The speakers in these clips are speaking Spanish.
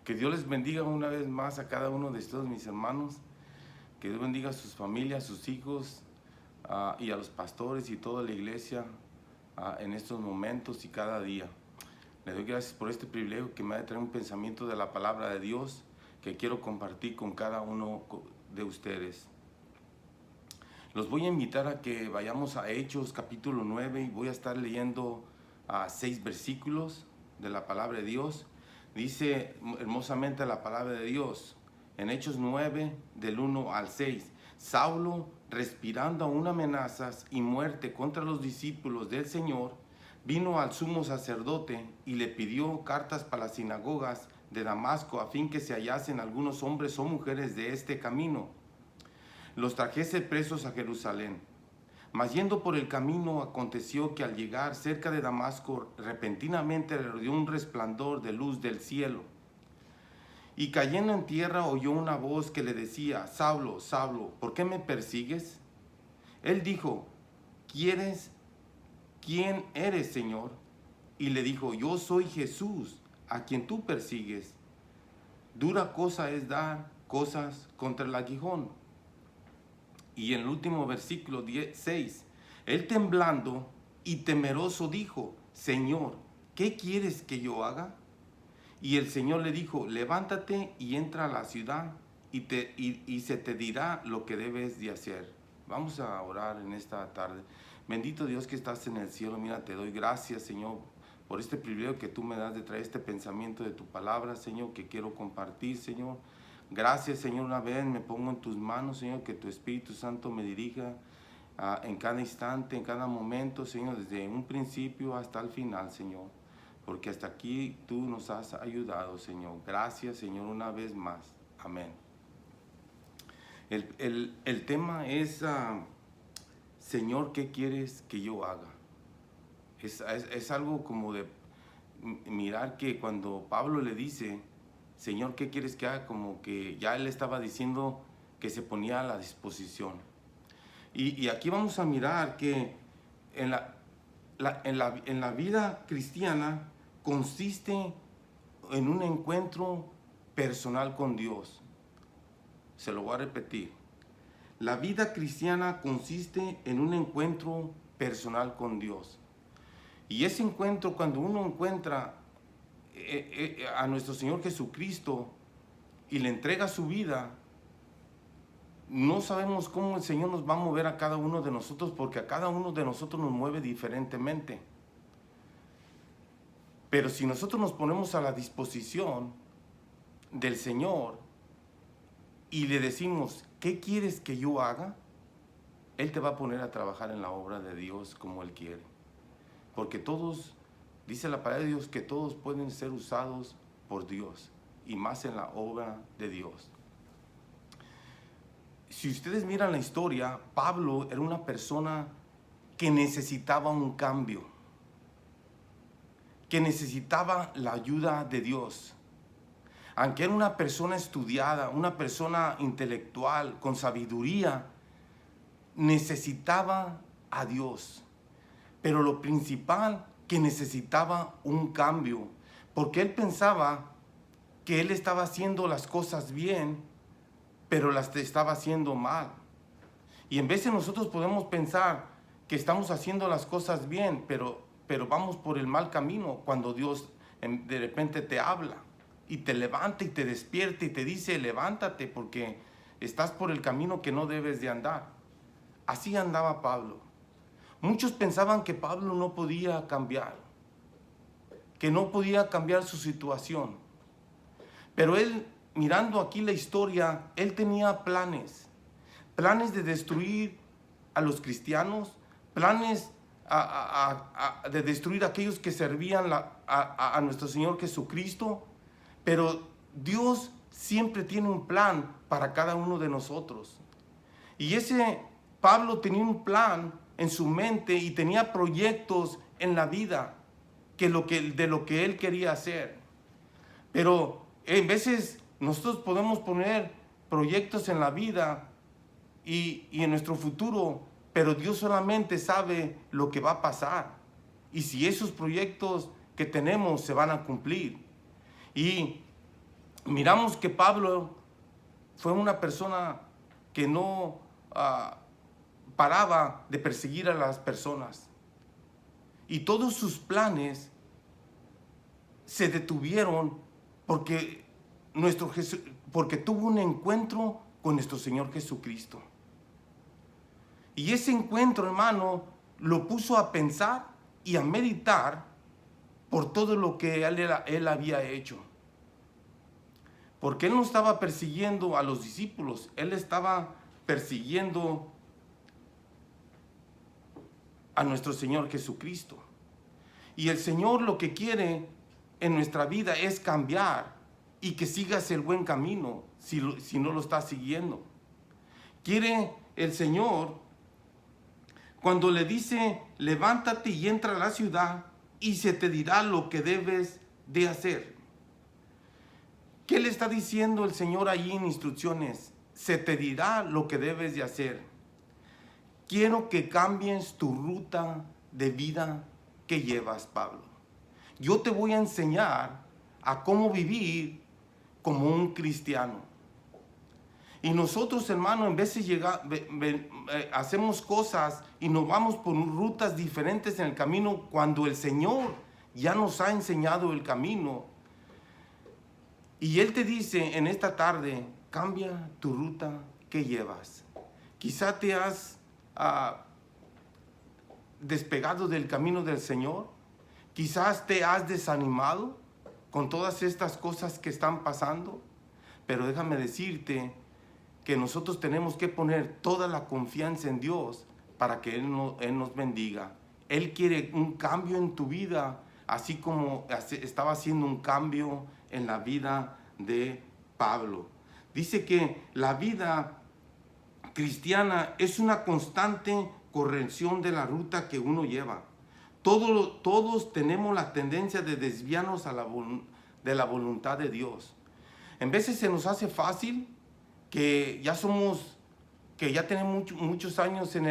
Que Dios les bendiga una vez más a cada uno de todos mis hermanos. Que Dios bendiga a sus familias, a sus hijos y a los pastores y toda la iglesia en estos momentos y cada día. Le doy gracias por este privilegio que me ha de traer un pensamiento de la palabra de Dios que quiero compartir con cada uno de ustedes. Los voy a invitar a que vayamos a Hechos capítulo 9 y voy a estar leyendo 6 versículos de la palabra de Dios. Dice hermosamente la palabra de Dios en Hechos 9 del 1 al 6. Saulo, respirando aún amenazas y muerte contra los discípulos del Señor, vino al sumo sacerdote y le pidió cartas para las sinagogas de Damasco a fin que se hallasen algunos hombres o mujeres de este camino, los trajese presos a Jerusalén. Mas yendo por el camino, aconteció que al llegar cerca de Damasco, repentinamente le rodeó un resplandor de luz del cielo. Y cayendo en tierra oyó una voz que le decía: Saulo, Saulo, ¿por qué me persigues? Él dijo: ¿Quién eres, Señor? Y le dijo: Yo soy Jesús, a quien tú persigues. Dura cosa es dar cosas contra el aguijón. Y en el último versículo 6, él temblando y temeroso dijo: Señor, ¿qué quieres que yo haga? Y el Señor le dijo: levántate y entra a la ciudad y se te dirá lo que debes de hacer. Vamos a orar en esta tarde. Bendito Dios que estás en el cielo. Mira, te doy gracias, Señor, por este privilegio que tú me das de traer este pensamiento de tu palabra, Señor, que quiero compartir, Señor. Gracias, Señor, una vez me pongo en tus manos, Señor, que tu Espíritu Santo me dirija en cada instante, en cada momento, Señor, desde un principio hasta el final, Señor, porque hasta aquí tú nos has ayudado, Señor. Gracias, Señor, una vez más. Amén. El tema es, Señor, ¿qué quieres que yo haga? Es algo como de mirar que cuando Pablo le dice: Señor, ¿qué quieres que haga? Como que ya él estaba diciendo que se ponía a la disposición. Y aquí vamos a mirar que en la vida cristiana consiste en un encuentro personal con Dios. Se lo voy a repetir. La vida cristiana consiste en un encuentro personal con Dios. Y ese encuentro, cuando uno encuentra a nuestro Señor Jesucristo y le entrega su vida, no sabemos cómo el Señor nos va a mover a cada uno de nosotros, porque a cada uno de nosotros nos mueve diferentemente. Pero si nosotros nos ponemos a la disposición del Señor y le decimos: ¿qué quieres que yo haga? Él te va a poner a trabajar en la obra de Dios como Él quiere. Porque todos, dice la palabra de Dios, que todos pueden ser usados por Dios, y más en la obra de Dios. Si ustedes miran la historia, Pablo era una persona que necesitaba un cambio, que necesitaba la ayuda de Dios. Aunque era una persona estudiada, una persona intelectual, con sabiduría, necesitaba a Dios. Pero lo principal, que necesitaba un cambio, porque él pensaba que él estaba haciendo las cosas bien, pero las estaba haciendo mal. Y en vez de nosotros podemos pensar que estamos haciendo las cosas bien, pero vamos por el mal camino, cuando Dios de repente te habla y te levanta y te despierta y te dice: levántate, porque estás por el camino que no debes de andar. Así andaba Pablo. Muchos pensaban que Pablo no podía cambiar, que no podía cambiar su situación. Pero él, mirando aquí la historia, él tenía planes de destruir a los cristianos, planes de destruir a aquellos que servían a nuestro Señor Jesucristo. Pero Dios siempre tiene un plan para cada uno de nosotros. Y ese Pablo tenía un plan en su mente y tenía proyectos en la vida de lo que él quería hacer. Pero en veces nosotros podemos poner proyectos en la vida y en nuestro futuro, pero Dios solamente sabe lo que va a pasar y si esos proyectos que tenemos se van a cumplir. Y miramos que Pablo fue una persona que no paraba de perseguir a las personas. Y todos sus planes se detuvieron porque, porque tuvo un encuentro con nuestro Señor Jesucristo. Y ese encuentro, hermano, lo puso a pensar y a meditar por todo lo que él había hecho. Porque él no estaba persiguiendo a los discípulos, él estaba persiguiendo a nuestro Señor Jesucristo. Y el Señor lo que quiere en nuestra vida es cambiar y que sigas el buen camino si no lo estás siguiendo. Quiere el Señor, cuando le dice, levántate y entra a la ciudad y se te dirá lo que debes de hacer. ¿Qué le está diciendo el Señor allí en instrucciones? Se te dirá lo que debes de hacer. Quiero que cambies tu ruta de vida que llevas, Pablo. Yo te voy a enseñar a cómo vivir como un cristiano. Y nosotros, hermano, en veces hacemos cosas y nos vamos por rutas diferentes en el camino cuando el Señor ya nos ha enseñado el camino. Y Él te dice en esta tarde, cambia tu ruta que llevas. Quizá te has despegado del camino del Señor. Quizás te has desanimado con todas estas cosas que están pasando. Pero déjame decirte que nosotros tenemos que poner toda la confianza en Dios para que Él nos bendiga. Él quiere un cambio en tu vida, así como estaba haciendo un cambio en la vida de Pablo. Dice que la vida cristiana es una constante corrección de la ruta que uno lleva. Todos tenemos la tendencia de desviarnos de la voluntad de Dios. En veces se nos hace fácil que ya tenemos muchos años en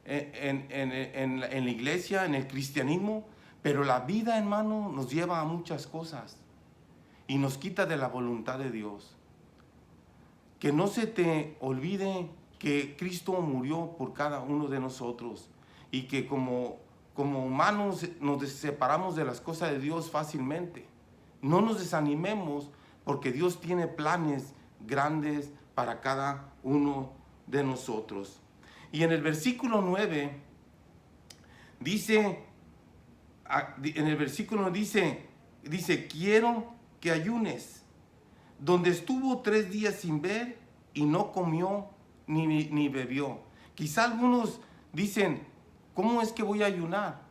la iglesia, en el cristianismo, pero la vida, hermano, nos lleva a muchas cosas y nos quita de la voluntad de Dios. Que no se te olvide que Cristo murió por cada uno de nosotros y que como humanos nos separamos de las cosas de Dios fácilmente. No nos desanimemos porque Dios tiene planes grandes para cada uno de nosotros. Y en el versículo 9 dice, quiero que ayunes. Donde estuvo 3 días sin ver y no comió ni bebió. Quizá algunos dicen, ¿cómo es que voy a ayunar?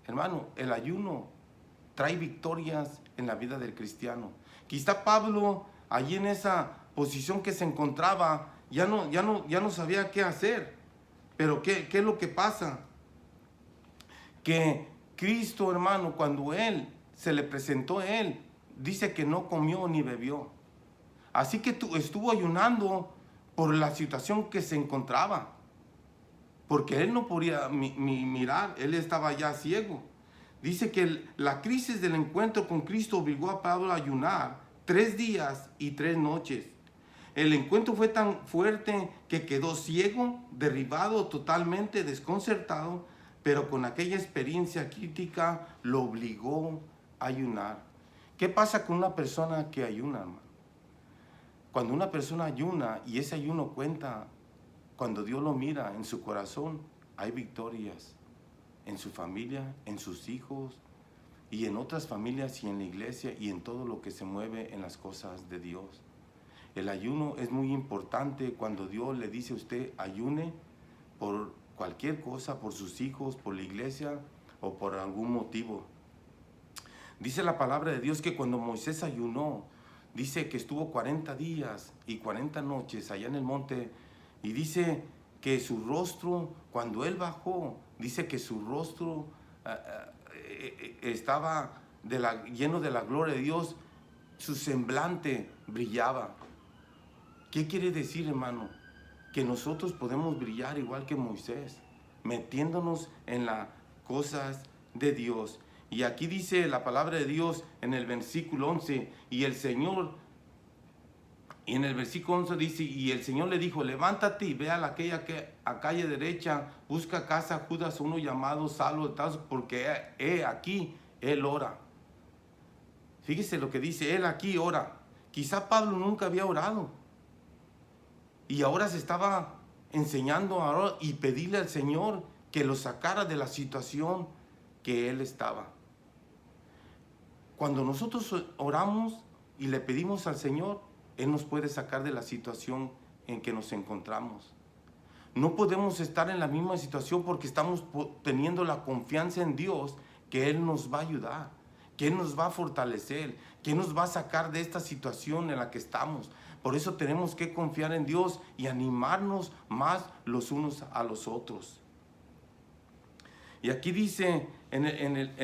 Hermano, el ayuno trae victorias en la vida del cristiano. Quizá Pablo, allí en esa posición que se encontraba, ya no sabía qué hacer. Pero ¿qué es lo que pasa? Que Cristo, hermano, cuando se le presentó a él, dice que no comió ni bebió. Así que estuvo ayunando por la situación que se encontraba. Porque él no podía mirar, él estaba ya ciego. Dice que la crisis del encuentro con Cristo obligó a Pablo a ayunar 3 días y 3 noches. El encuentro fue tan fuerte que quedó ciego, derribado, totalmente desconcertado, pero con aquella experiencia crítica lo obligó a ayunar. ¿Qué pasa con una persona que ayuna, hermano? Cuando una persona ayuna y ese ayuno cuenta, cuando Dios lo mira en su corazón, hay victorias en su familia, en sus hijos y en otras familias y en la iglesia y en todo lo que se mueve en las cosas de Dios. El ayuno es muy importante cuando Dios le dice a usted ayune por cualquier cosa, por sus hijos, por la iglesia o por algún motivo. Dice la palabra de Dios que cuando Moisés ayunó, dice que estuvo 40 días y 40 noches allá en el monte y dice que su rostro, cuando él bajó, dice que su rostro estaba lleno de la gloria de Dios, su semblante brillaba. ¿Qué quiere decir, hermano? Que nosotros podemos brillar igual que Moisés, metiéndonos en las cosas de Dios. Y aquí dice la palabra de Dios en el versículo 11, y el Señor Y en el versículo 11 dice, y el Señor le dijo, levántate y ve a aquella calle derecha, busca casa Judas, uno llamado Saulo de Tarso, porque aquí él ora. Fíjese lo que dice, él aquí ora. Quizá Pablo nunca había orado. Y ahora se estaba enseñando a orar y pedirle al Señor que lo sacara de la situación que él estaba. Cuando nosotros oramos y le pedimos al Señor, Él nos puede sacar de la situación en que nos encontramos. No podemos estar en la misma situación porque estamos teniendo la confianza en Dios que Él nos va a ayudar, que Él nos va a fortalecer, que Él nos va a sacar de esta situación en la que estamos. Por eso tenemos que confiar en Dios y animarnos más los unos a los otros. Y aquí dice en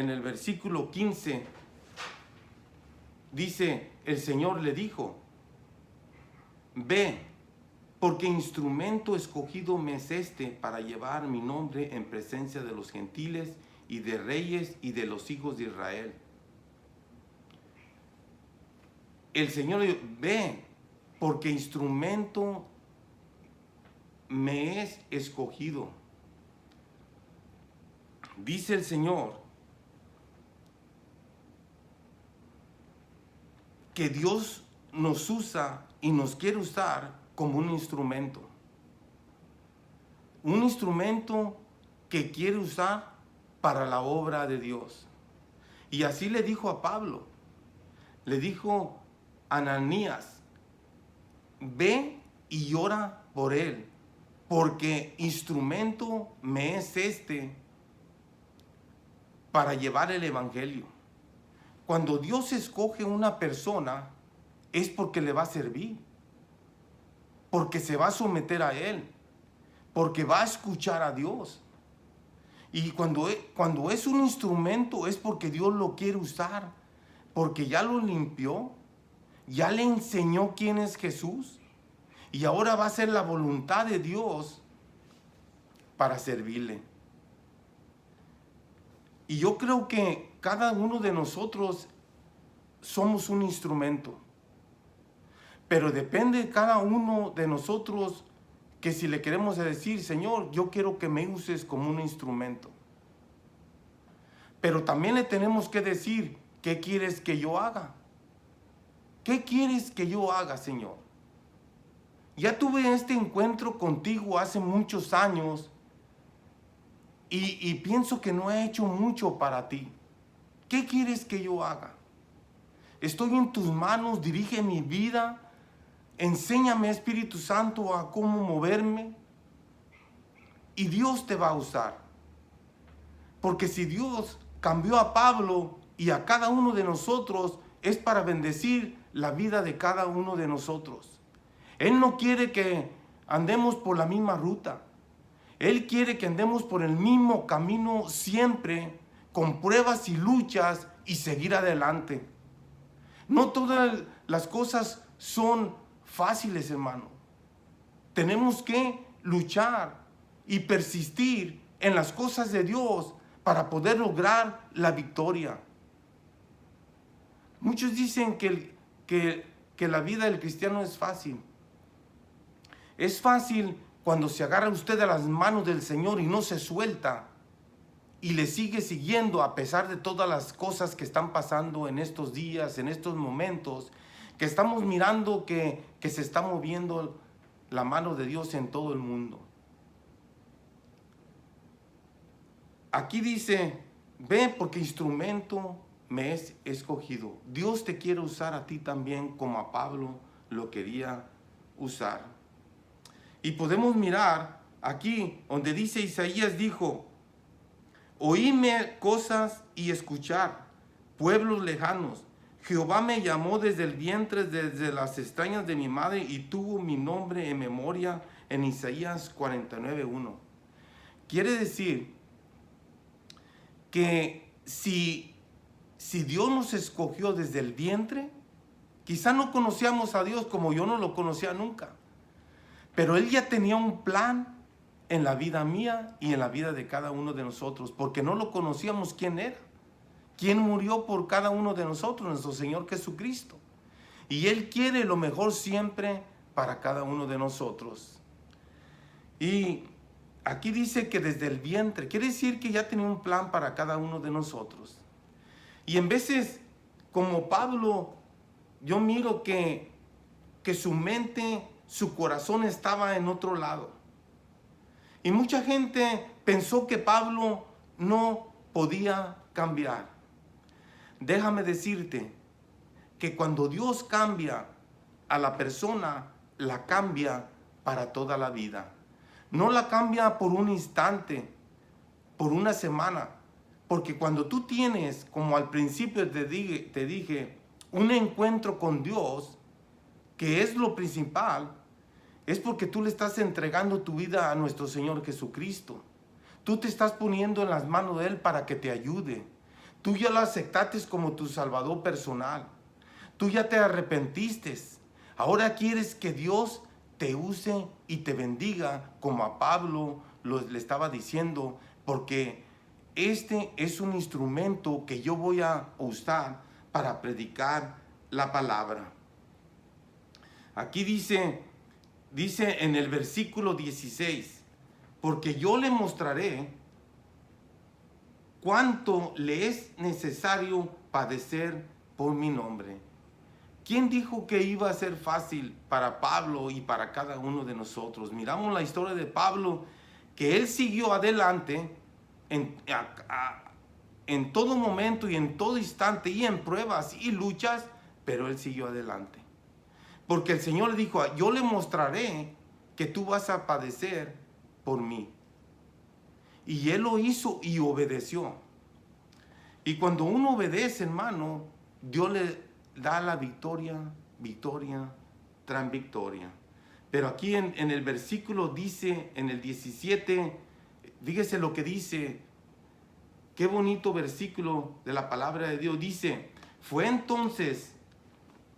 el versículo 15, dice, el Señor le dijo, ve, porque instrumento escogido me es este para llevar mi nombre en presencia de los gentiles y de reyes y de los hijos de Israel. El Señor le dijo, ve, porque instrumento me es escogido. Dice el Señor que Dios nos usa y nos quiere usar como un instrumento. Un instrumento que quiere usar para la obra de Dios. Y así le dijo a Pablo, le dijo a Ananías, ve y ora por él, porque instrumento me es este para llevar el evangelio. Cuando Dios escoge una persona, es porque le va a servir, porque se va a someter a Él, porque va a escuchar a Dios. Y cuando es un instrumento es porque Dios lo quiere usar, porque ya lo limpió, ya le enseñó quién es Jesús, y ahora va a ser la voluntad de Dios para servirle. Y yo creo que cada uno de nosotros somos un instrumento. Pero depende de cada uno de nosotros que si le queremos decir, Señor, yo quiero que me uses como un instrumento. Pero también le tenemos que decir, ¿qué quieres que yo haga? ¿Qué quieres que yo haga, Señor? Ya tuve este encuentro contigo hace muchos años y pienso que no he hecho mucho para ti. ¿Qué quieres que yo haga? Estoy en tus manos, dirige mi vida. Enséñame, Espíritu Santo, a cómo moverme. Y Dios te va a usar. Porque si Dios cambió a Pablo y a cada uno de nosotros, es para bendecir la vida de cada uno de nosotros. Él no quiere que andemos por la misma ruta. Él quiere que andemos por el mismo camino siempre, con pruebas y luchas, y seguir adelante. No todas las cosas son fáciles, hermano. Tenemos que luchar y persistir en las cosas de Dios para poder lograr la victoria. Muchos dicen que la vida del cristiano es fácil. Es fácil cuando se agarra usted a las manos del Señor y no se suelta y le sigue siguiendo a pesar de todas las cosas que están pasando en estos días, en estos momentos, que estamos mirando que se está moviendo la mano de Dios en todo el mundo. Aquí dice, ve porque instrumento me es escogido. Dios te quiere usar a ti también como a Pablo lo quería usar. Y podemos mirar aquí donde dice Isaías dijo, oíme cosas y escuchar, pueblos lejanos. Jehová me llamó desde el vientre, desde las extrañas de mi madre, y tuvo mi nombre en memoria, en Isaías 49:1. Quiere decir que si Dios nos escogió desde el vientre, quizá no conocíamos a Dios como yo no lo conocía nunca, pero Él ya tenía un plan en la vida mía y en la vida de cada uno de nosotros, porque no lo conocíamos quién era, quién murió por cada uno de nosotros, nuestro Señor Jesucristo. Y Él quiere lo mejor siempre para cada uno de nosotros. Y aquí dice que desde el vientre, quiere decir que ya tenía un plan para cada uno de nosotros. Y en veces, como Pablo, yo miro que su mente, su corazón estaba en otro lado. Y mucha gente pensó que Pablo no podía cambiar. Déjame decirte que cuando Dios cambia a la persona, la cambia para toda la vida. No la cambia por un instante, por una semana. Porque cuando tú tienes, como al principio te dije, un encuentro con Dios, que es lo principal, es porque tú le estás entregando tu vida a nuestro Señor Jesucristo. Tú te estás poniendo en las manos de Él para que te ayude. Tú ya lo aceptaste como tu Salvador personal. Tú ya te arrepentiste. Ahora quieres que Dios te use y te bendiga, como a Pablo le estaba diciendo, porque este es un instrumento que yo voy a usar para predicar la palabra. Aquí dice en el versículo 16, porque yo le mostraré cuánto le es necesario padecer por mi nombre. ¿Quién dijo que iba a ser fácil para Pablo y para cada uno de nosotros? Miramos la historia de Pablo, que él siguió adelante en todo momento y en todo instante y en pruebas y luchas, pero él siguió adelante. Porque el Señor le dijo, yo le mostraré que tú vas a padecer por mí. Y él lo hizo y obedeció. Y cuando uno obedece, hermano, Dios le da la victoria tras victoria. Pero aquí en el versículo dice, en el 17, fíjese lo que dice. Qué bonito versículo de la palabra de Dios. Dice, fue entonces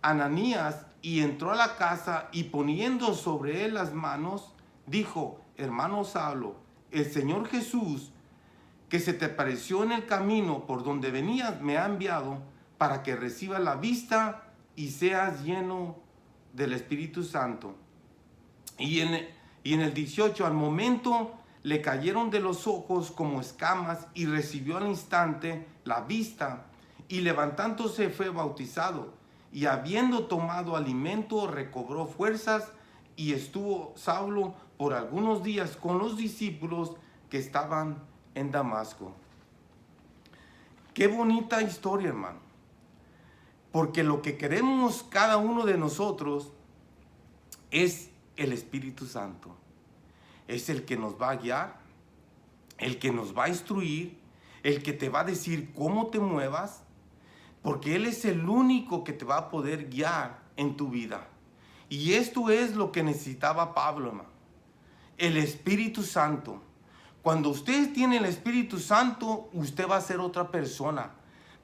Ananías y entró a la casa y poniendo sobre él las manos, dijo, hermano Saulo, el Señor Jesús, que se te apareció en el camino por donde venías, me ha enviado para que recibas la vista y seas lleno del Espíritu Santo. Y en el 18, al momento le cayeron de los ojos como escamas y recibió al instante la vista y levantándose fue bautizado. Y habiendo tomado alimento recobró fuerzas y estuvo Saulo por algunos días con los discípulos que estaban en Damasco. Qué bonita historia, hermano. Porque lo que queremos cada uno de nosotros es el Espíritu Santo. Es el que nos va a guiar, el que nos va a instruir, el que te va a decir cómo te muevas, porque Él es el único que te va a poder guiar en tu vida. Y esto es lo que necesitaba Pablo, hermano. El Espíritu Santo. Cuando usted tiene el Espíritu Santo, usted va a ser otra persona.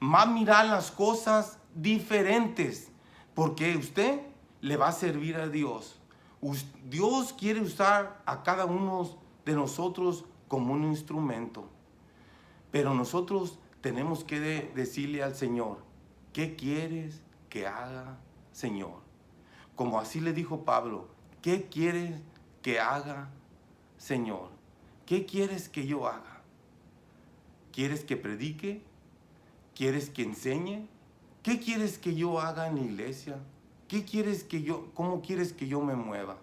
Va a mirar las cosas diferentes, porque usted le va a servir a Dios. Dios quiere usar a cada uno de nosotros como un instrumento. Pero nosotros tenemos que decirle al Señor, ¿qué quieres que haga, Señor? Como así le dijo Pablo, ¿qué quieres que haga, Señor? ¿Qué quieres que yo haga? ¿Quieres que predique? ¿Quieres que enseñe? ¿Qué quieres que yo haga en la iglesia? ¿Cómo quieres que yo me mueva?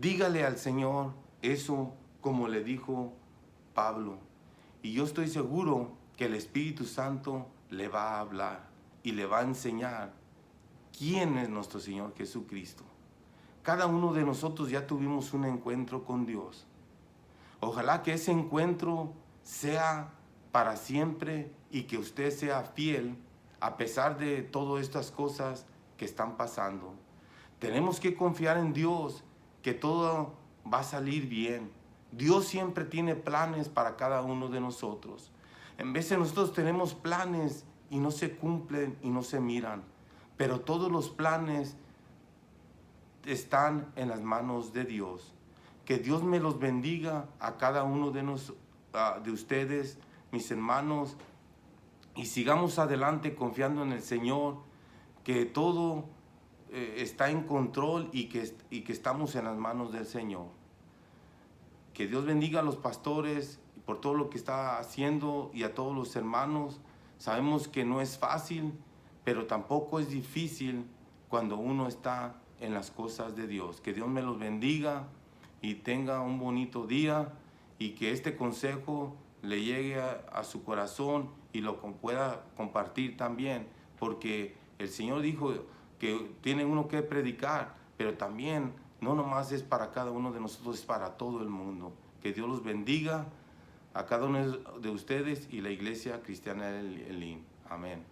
Dígale al Señor eso como le dijo Pablo. Y yo estoy seguro que el Espíritu Santo le va a hablar y le va a enseñar quién es nuestro Señor Jesucristo. Cada uno de nosotros ya tuvimos un encuentro con Dios. Ojalá que ese encuentro sea para siempre y que usted sea fiel a pesar de todas estas cosas que están pasando. Tenemos que confiar en Dios, que todo va a salir bien. Dios siempre tiene planes para cada uno de nosotros. En veces nosotros tenemos planes y no se cumplen y no se miran, pero todos los planes están en las manos de Dios. Que Dios me los bendiga a cada uno de ustedes, mis hermanos, y sigamos adelante confiando en el Señor, que todo está en control y que estamos en las manos del Señor. Que Dios bendiga a los pastores por todo lo que está haciendo y a todos los hermanos. Sabemos que no es fácil, pero tampoco es difícil cuando uno está en las cosas de Dios. Que Dios me los bendiga y tenga un bonito día, y que este consejo le llegue a su corazón y lo pueda compartir también, porque el Señor dijo que tiene uno que predicar, pero también no nomás es para cada uno de nosotros, es para todo el mundo. Que Dios los bendiga a cada uno de ustedes y la Iglesia Cristiana Elim. Amén.